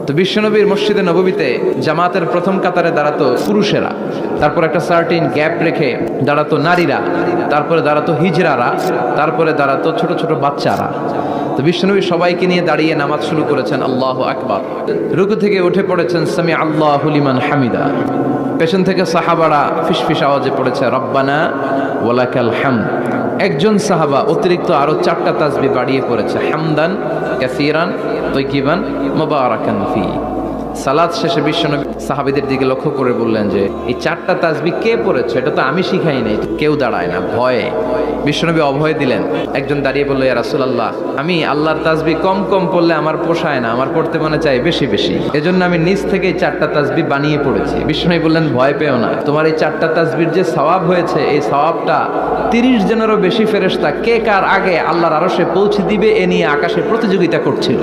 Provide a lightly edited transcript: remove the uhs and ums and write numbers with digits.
তো বিশ্বনবীর মসজিদে নববীতে জামাতের প্রথম কাতারে দাঁড়াতো পুরুষেরা, তারপর একটা সার্টিন গ্যাপ রেখে দাঁড়াতো নারীরা, তারপরে দাঁড়াতো হিজড়ারা, তারপরে দাঁড়াতো ছোট ছোট বাচ্চারা। তো বিশ্বনবী সবাইকে নিয়ে দাঁড়িয়ে নামাজ শুরু করেছেন আল্লাহু আকবার। রুকু থেকে উঠে পড়েছেন সামি আল্লাহু লিমান হামিদা। পেছন থেকে সাহাবারা ফিসফিস আওয়াজে পড়েছে রব্বানা ওয়ালাকাল হামদ। একজন সাহাবা অতিরিক্ত আরো 4টা তাসবিহ বাড়িয়ে পড়েছে হামদান কাসীরান তাইয়িবান মুবারাকান ফি। সালাত শেষে বিশ্বনবী সাহাবীদের দিকে লক্ষ্য করে বললেন যে এই 4টা তাসবিহ কে পড়েছে? এটা তো আমি শিখাই নাই। কেউ দাঁড়ায় না ভয়ে। বিশ্বনবী অভয় দিলেন। একজন দাঁড়িয়ে বলল, ইয়া রাসূলুল্লাহ, আমি আল্লাহর তাসবিহ কম কম পড়লে আমার পোষায় না, আমার পড়তে মনে চাই বেশি বেশি, এজন্য আমি নিজ থেকে 4টা তাসবিহ বানিয়ে পড়েছি। বিশ্বনবী বললেন, ভয় পেও না, তোমার এই 4টা তাসবিহর যে সওয়াব হয়েছে, এই সওয়াবটা 30 জনেরও বেশি ফেরেশতা কে কার আগে আল্লাহর আরশে পৌঁছে দিবে এ নিয়ে আকাশে প্রতিযোগিতা করছিল।